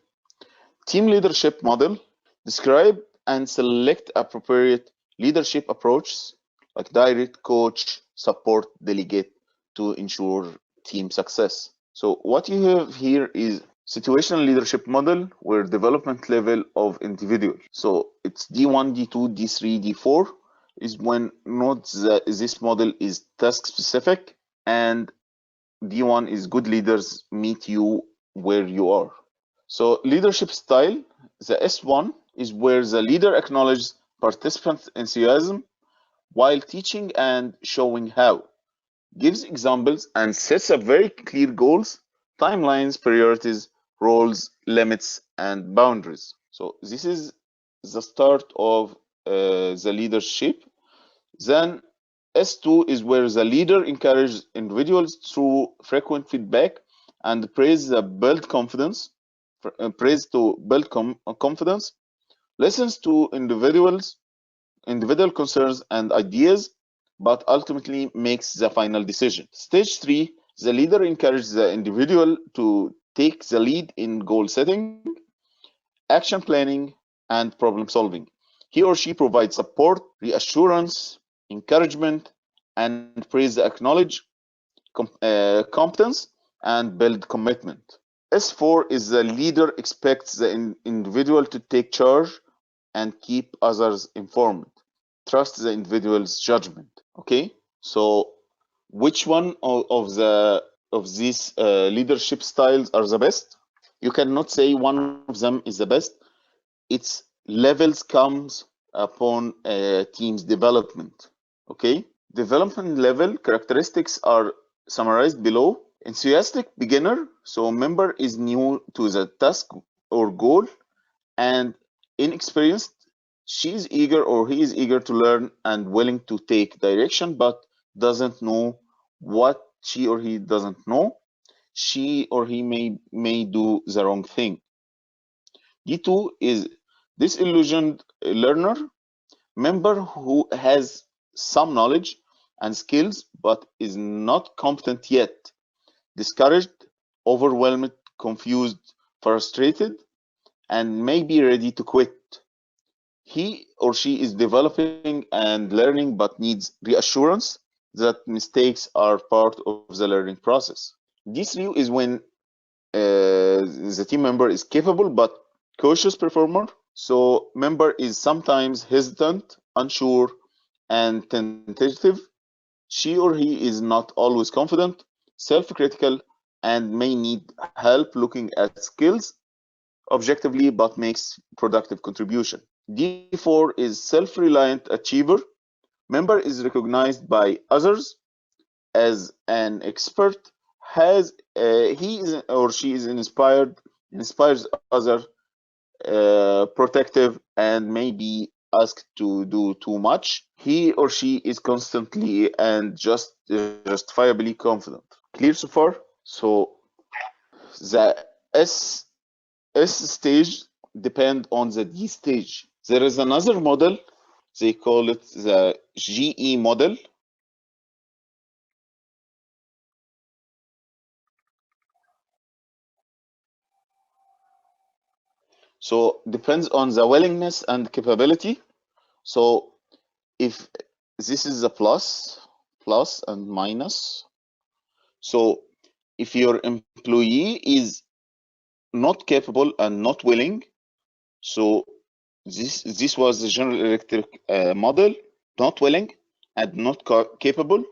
team leadership model, describe and select appropriate leadership approaches like direct, coach, support, delegate to ensure team success. So what you have here is situational leadership model where development level of individual. So it's D1, D2, D3, D4 is when note that this model is task specific, and D1 is good leaders meet you where you are. So leadership style, the S1 is where the leader acknowledges participant enthusiasm while teaching and showing how, gives examples and sets up very clear goals, timelines, priorities, roles, limits, and boundaries. So this is the start of the leadership. Then S2 is where the leader encourages individuals through frequent feedback and praise to build confidence, listens to individual concerns and ideas, but ultimately makes the final decision. Stage 3, the leader encourages the individual to take the lead in goal setting, action planning, and problem solving. He or she provides support, reassurance, encouragement, and praise the acknowledge competence and build commitment. S4 is the leader expects the individual to take charge and keep others informed. Trust the individual's judgment. Okay, so which one of these leadership styles are the best? You cannot say one of them is the best. Its levels comes upon team's development. Okay, development level characteristics are summarized below. Enthusiastic beginner, so member is new to the task or goal, and inexperienced, she is eager or he is eager to learn and willing to take direction, but doesn't know what she or he doesn't know. She or he may do the wrong thing. D2 is disillusioned learner, member who has some knowledge and skills but is not competent yet, discouraged, overwhelmed, confused, frustrated, and may be ready to quit. He or she is developing and learning but needs reassurance that mistakes are part of the learning process. D3 is when the team member is capable but cautious performer. So member is sometimes hesitant, unsure, and tentative. She or he is not always confident, self-critical, and may need help looking at skills objectively but makes productive contribution. D4 is self-reliant achiever. Member is recognized by others as an expert, has he is or she is inspires others, protective, and may be asked to do too much. He or she is constantly and justifiably confident. Clear so far? So the S stage depend on the D stage. There is another model, they call it the GE model. So depends on the willingness and capability. So if this is a plus and minus. So if your employee is not capable and not willing, so this was the General Electric model, not willing and not capable.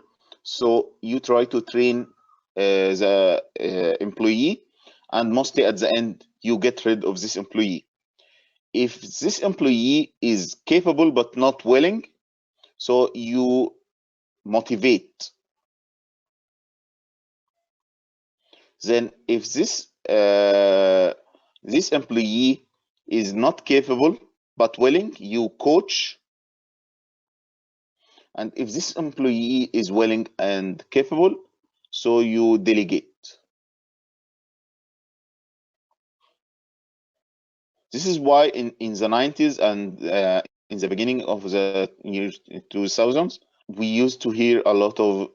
So you try to train the employee, and mostly at the end you get rid of this employee. If this employee is capable but not willing, so you motivate. Then if this employee is not capable but willing, you coach. And if this employee is willing and capable, so you delegate. This is why in the 90s and in the beginning of the year 2000s, we used to hear a lot of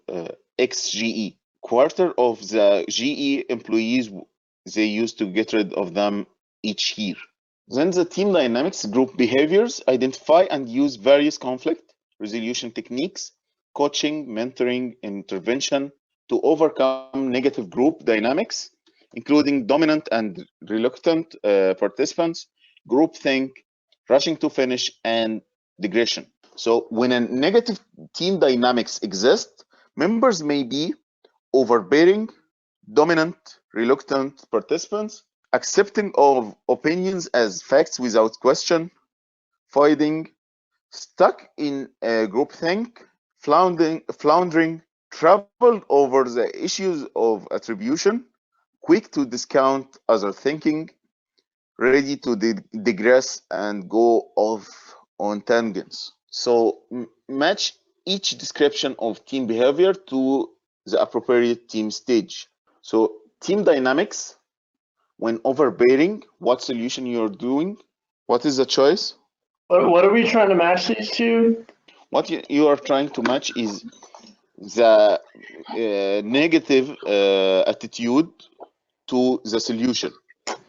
ex-GE. Quarter of the GE employees, they used to get rid of them each year. Then the team dynamics, group behaviors, identify and use various conflict resolution techniques, coaching, mentoring, intervention to overcome negative group dynamics, including dominant and reluctant participants, groupthink, rushing to finish, and digression. So when a negative team dynamics exist, members may be overbearing, dominant, reluctant participants, accepting of opinions as facts without question, fighting, stuck in groupthink, floundering, troubled over the issues of attribution, quick to discount other thinking, ready to digress and go off on tangents. So match each description of team behavior to the appropriate team stage. So team dynamics, when overbearing, what solution you're doing, what is the choice? What are we trying to match these two? What you are trying to match is the negative attitude to the solution.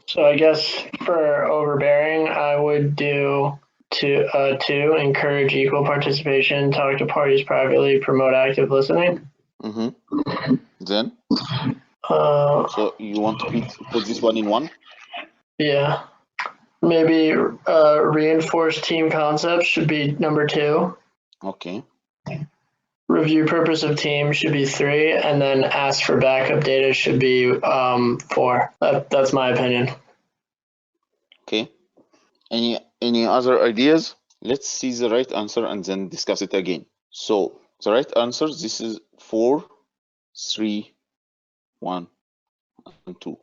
So I guess for overbearing, I would do two, encourage equal participation, talk to parties privately, promote active listening. Then? Uh, So you want to put this one in one? yeah. Maybe reinforce team concepts should be number 2. Okay. review purpose of team should be 3, and then ask for backup data should be 4. That's my opinion. Okay. Any other ideas? Let's see the right answer and then discuss it again. So the right answer, this is 4, 3, 1, and 2.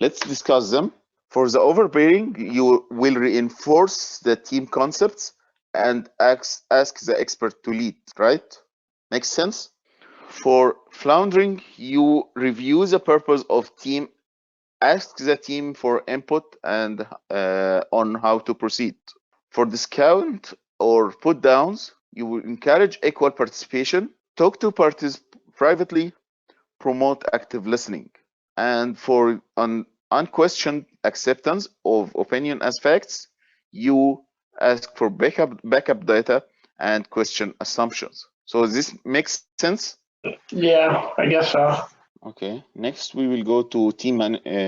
Let's discuss them. For the overbearing, you will reinforce the team concepts and ask the expert to lead, right? Makes sense? For floundering, you review the purpose of team, ask the team for input and on how to proceed. For discount or put downs, you will encourage equal participation, talk to parties privately, promote active listening. And for unquestioned acceptance of opinion as facts, you ask for backup data and question assumptions. So this makes sense? Yeah, I guess so. Okay, next we will go to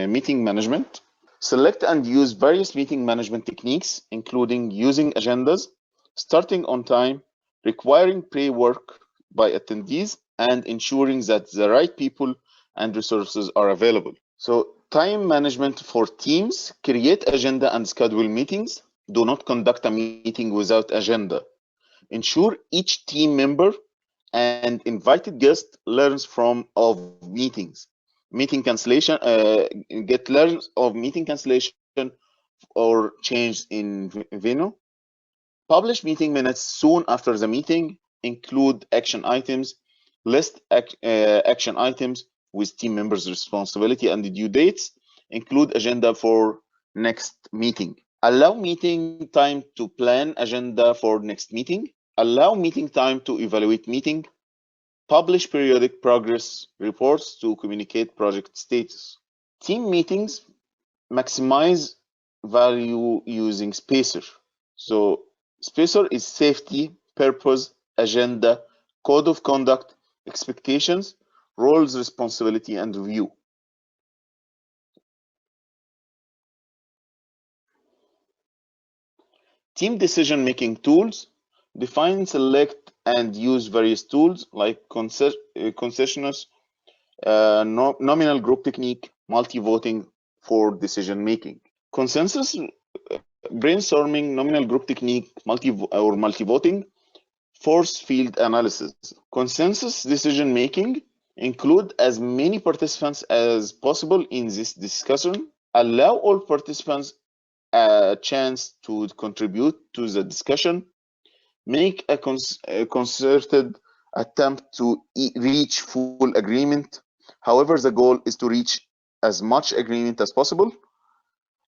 meeting management. Select and use various meeting management techniques, including using agendas, starting on time, requiring pre-work by attendees, and ensuring that the right people and resources are available. So time management for teams, create agenda and schedule meetings. Do not conduct a meeting without agenda. Ensure each team member and invited guest learns of meetings. Meeting cancellation, get learns of meeting cancellation or change in venue. Publish meeting minutes soon after the meeting. Include action items. List action items with team members' responsibility and due dates. Include agenda for next meeting. Allow meeting time to plan agenda for next meeting. Allow meeting time to evaluate meeting. Publish periodic progress reports to communicate project status. Team meetings maximize value using Spacer. So Spacer is safety, purpose, agenda, code of conduct, expectations, roles, responsibility, and review. Team decision-making tools. Define, select, and use various tools like concessioners, nominal group technique, multi-voting for decision-making. Consensus brainstorming, nominal group technique, multi-voting, force field analysis. Consensus decision-making include as many participants as possible in this discussion. Allow all participants a chance to contribute to the discussion. Make a concerted attempt to reach full agreement. However, the goal is to reach as much agreement as possible.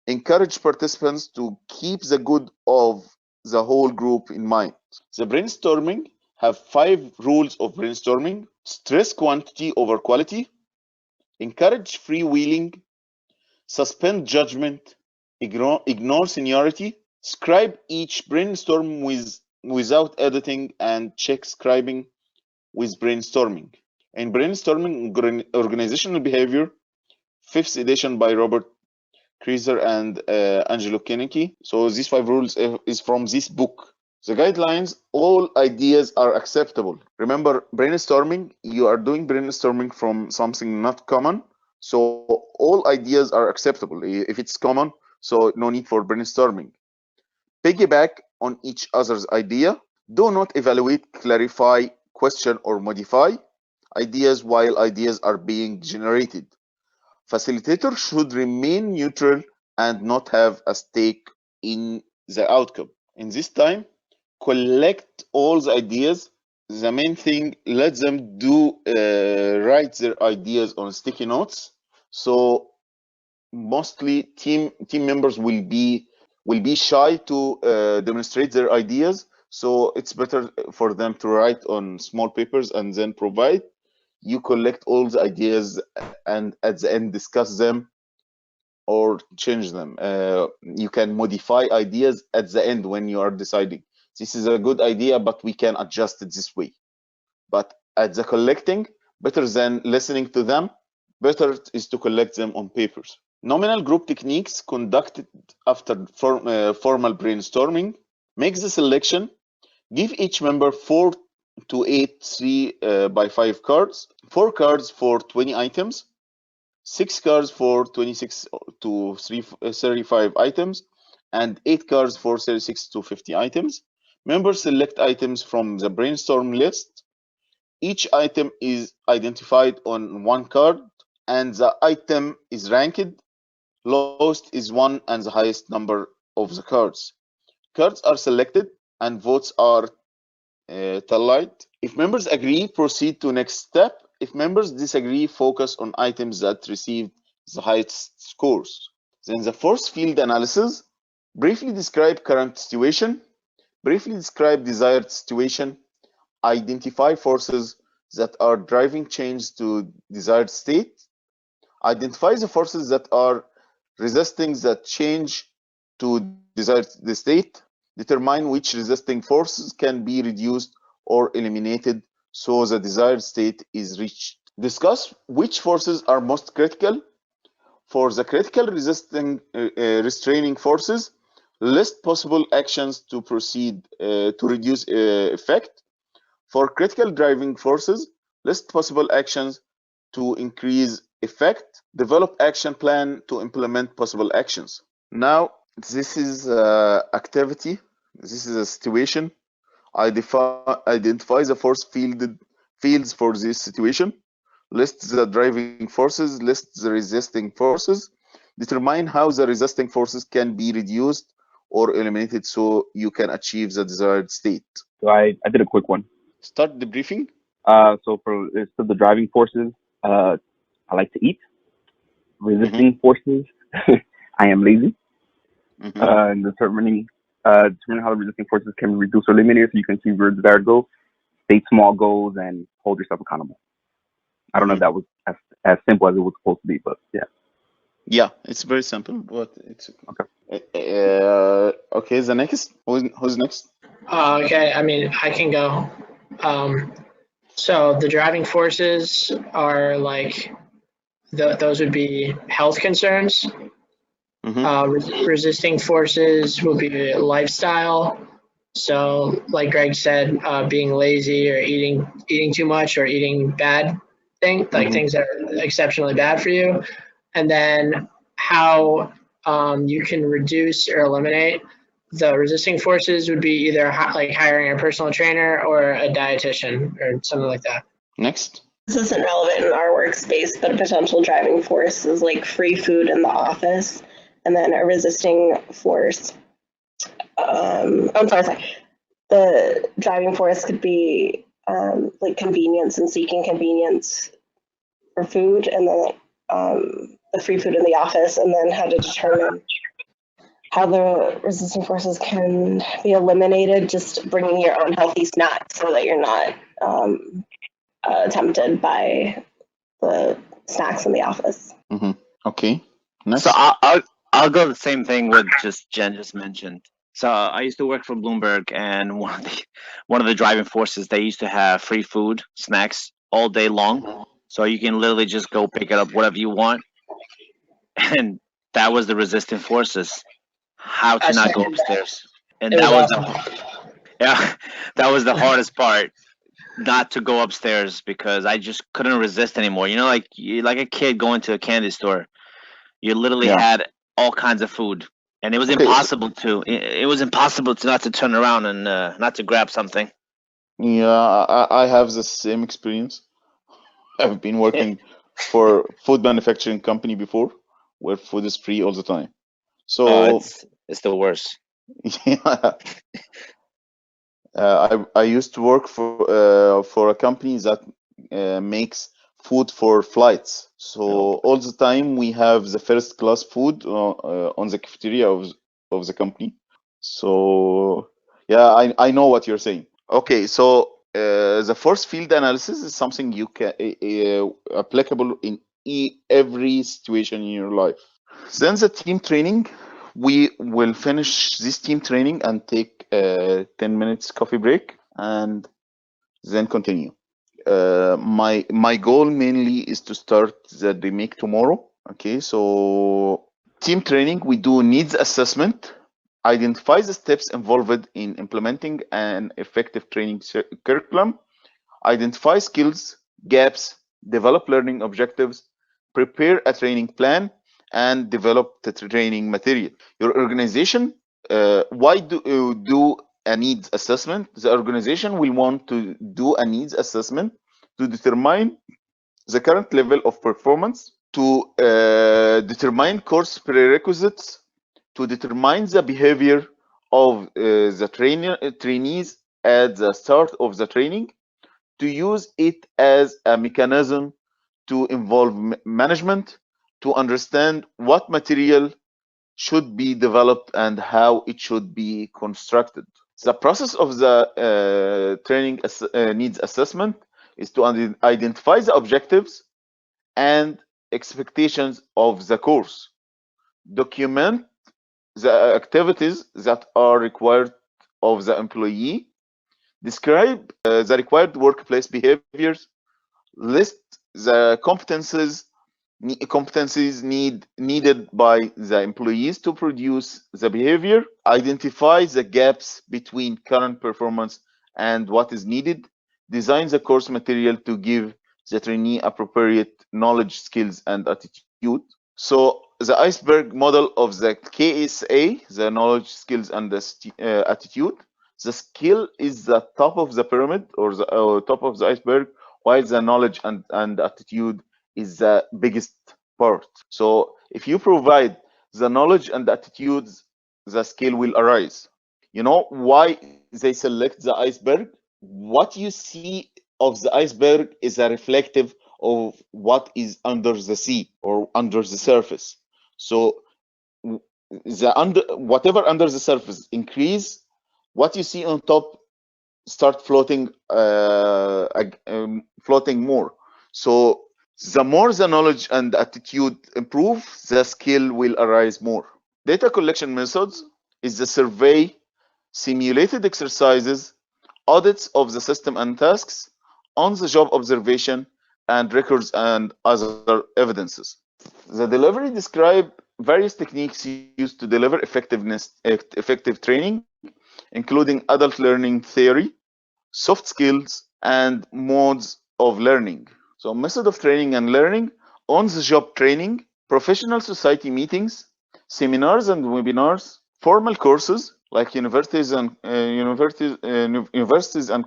Encourage participants to keep the good of the whole group in mind. The brainstorming have 5 rules of brainstorming. Stress quantity over quality. Encourage freewheeling. Suspend judgment. Ignore seniority. Scribe each brainstorm without editing and check scribing with brainstorming. In brainstorming organizational behavior, 5th edition by Robert Kreiser and Angelo Kenicky. So these 5 rules is from this book. The guidelines, all ideas are acceptable. Remember, brainstorming, you are doing brainstorming from something not common. So all ideas are acceptable. If it's common, so no need for brainstorming. Piggyback on each other's idea. Do not evaluate, clarify, question, or modify ideas while ideas are being generated. Facilitator should remain neutral and not have a stake in the outcome. In this time, collect all the ideas. The main thing, let them write their ideas on sticky notes. So mostly team members will be shy to demonstrate their ideas. So it's better for them to write on small papers and then provide. You collect all the ideas and at the end discuss them or change them. You can modify ideas at the end when you are deciding. This is a good idea, but we can adjust it this way. But at the collecting, better than listening to them, better is to collect them on papers. Nominal group techniques conducted after formal brainstorming. Make the selection. Give each member 4 to 8 3 by 5 cards, 4 cards for 20 items, 6 cards for 26 to 35 items, and 8 cards for 36 to 50 items. Members select items from the brainstorm list. Each item is identified on one card, and the item is ranked. Lowest is 1 and the highest number of the cards. Cards are selected and votes are tallied. If members agree, proceed to next step. If members disagree, focus on items that received the highest scores. Then the force field analysis. Briefly describe current situation. Briefly describe desired situation. Identify forces that are driving change to desired state. Identify the forces that are resisting that change to desired state. Determine which resisting forces can be reduced or eliminated so the desired state is reached. Discuss which forces are most critical. For the critical restraining forces, list possible actions to proceed to reduce effect. For critical driving forces, list possible actions to increase effect. Develop action plan to implement possible actions. Now, this is activity. This is a situation. Identify the fields for this situation. List the driving forces. List the resisting forces. Determine how the resisting forces can be reduced or eliminated so you can achieve the desired state. So I did a quick one. Start the briefing. So for the driving forces, I like to eat. Resisting forces, I am lazy. And determining how the resisting forces can be reduced or eliminated so you can achieve your desired goal. State small goals and hold yourself accountable. I don't know if that was as simple as it was supposed to be, but yeah. Yeah, it's very simple, but it's okay. Okay, the next. Who's next? Okay, I mean, I can go. So the driving forces are like those would be health concerns. Resisting forces will be lifestyle. So, like Greg said, being lazy or eating too much or eating bad things, like things that are exceptionally bad for you, and then how you can reduce or eliminate the resisting forces would be either like hiring a personal trainer or a dietitian or something like that. Next. This isn't relevant in our workspace, but a potential driving force is like free food in the office, and then a resisting force. I'm sorry. The driving force could be like convenience and seeking convenience for food, and then the free food in the office, and then how to determine how the resisting forces can be eliminated, just bringing your own healthy snacks so that you're not tempted by the snacks in the office. Okay. Next. So I'll go the same thing with just Jen just mentioned. So I used to work for Bloomberg, and one of the driving forces, they used to have free food, snacks all day long. So you can literally just go pick it up whatever you want, and that was the resistant forces. How to not go upstairs, and that was that was the hardest part. Not to go upstairs because I just couldn't resist anymore. You know, like a kid going to a candy store. You literally had all kinds of food, and it was impossible to. It was impossible to not to turn around and not to grab something. Yeah, I have the same experience. I've been working for food manufacturing company before, where food is free all the time. So it's the worst. Yeah. I used to work for a company that makes food for flights. So all the time we have the first class food on the cafeteria of the company. So yeah, I know what you're saying. Okay, so the force field analysis is something you can applicable in every situation in your life. Then the team training, we will finish this team training and take 10 minutes coffee break and then continue. My goal mainly is to start the remake tomorrow. Okay, so team training, we do needs assessment. identify the steps involved in implementing an effective training curriculum, identify skills, gaps, develop learning objectives, prepare a training plan, and develop the training material. Your organization, why do a needs assessment? The organization will want to do a needs assessment to determine the current level of performance, to determine course prerequisites, to determine the behavior of the trainees at the start of the training, to use it as a mechanism to involve management, to understand what material should be developed and how it should be constructed. The process of the training needs assessment is to identify the objectives and expectations of the course, document the activities that are required of the employee, describe the required workplace behaviors, list the competencies needed by the employees to produce the behavior, identify the gaps between current performance and what is needed, design the course material to give the trainee appropriate knowledge, skills, and attitude. So the iceberg model of the KSA, the knowledge, skills, and the attitude. The skill is the top of the pyramid or the top of the iceberg, while the knowledge and attitude is the biggest part. So if you provide the knowledge and attitudes, the skill will arise. You know why they select the iceberg? What you see of the iceberg is a reflective of what is under the sea or under the surface. So whatever under the surface increase, what you see on top start floating floating more. So the more the knowledge and attitude improve, the skill will arise more. Data collection methods is the survey, simulated exercises, audits of the system and tasks, on-the-job observation, and records and other evidences. The delivery describe various techniques used to deliver effective training, including adult learning theory, soft skills, and modes of learning. So method of training and learning, on-the-job training, professional society meetings, seminars and webinars, formal courses like universities and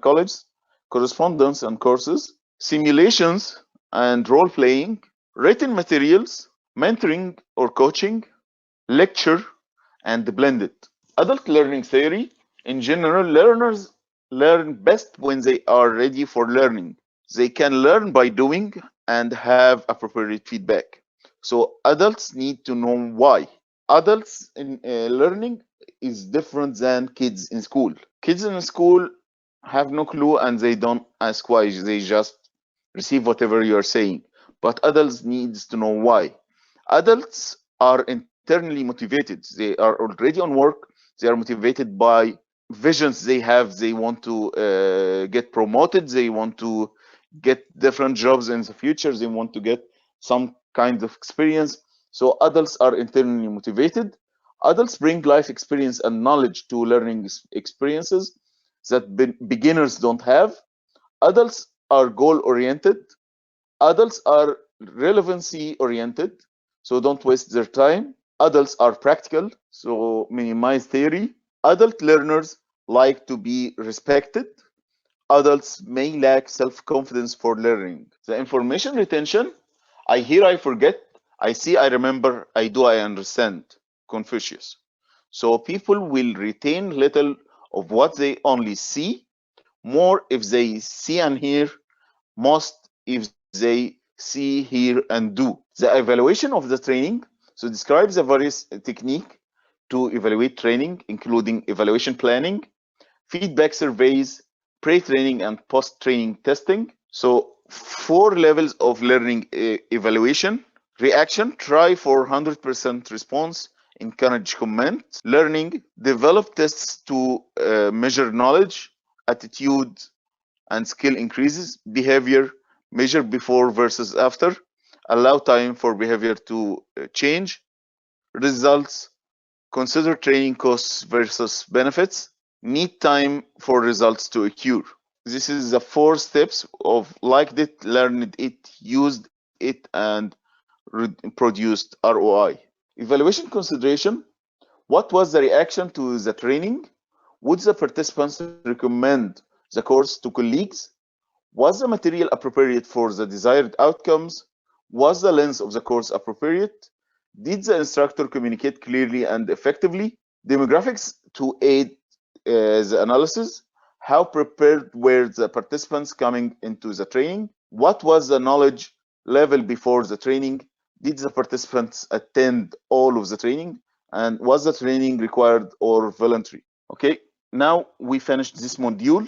colleges, correspondence and courses, simulations and role playing, written materials, mentoring or coaching, lecture, and blended. Adult learning theory, in general, learners learn best when they are ready for learning. They can learn by doing and have appropriate feedback. So adults need to know why. Adults in learning is different than kids in school. Kids in school have no clue and they don't ask why. They just receive whatever you are saying. But adults needs to know why. Adults are internally motivated. They are already on work. They are motivated by visions they have. They want to get promoted. They want to get different jobs in the future. They want to get some kind of experience. So adults are internally motivated. Adults bring life experience and knowledge to learning experiences that beginners don't have. Adults are goal oriented. Adults are relevancy oriented, so don't waste their time. Adults are practical, so minimize theory. Adult learners like to be respected. Adults may lack self-confidence for learning. The information retention, I hear, I forget, I see, I remember, I do, I understand. Confucius. So people will retain little of what they only see, more if they see and hear, most if they see, hear, and do. The evaluation of the training, so describes the various technique to evaluate training, including evaluation planning, feedback surveys, pre-training and post-training testing. So 4 levels of learning evaluation. Reaction, try for 100% response, encourage comment. Learning, develop tests to measure knowledge, attitude, and skill increases. Behavior, measure before versus after, allow time for behavior to change. Results, consider training costs versus benefits, need time for results to occur. This is the 4 steps of liked it, learned it, used it, and produced ROI. Evaluation consideration. What was the reaction to the training? Would the participants recommend the course to colleagues? Was the material appropriate for the desired outcomes? Was the length of the course appropriate? Did the instructor communicate clearly and effectively? Demographics to aid the analysis. How prepared were the participants coming into the training? What was the knowledge level before the training? Did the participants attend all of the training? And was the training required or voluntary? Okay, now we finished this module.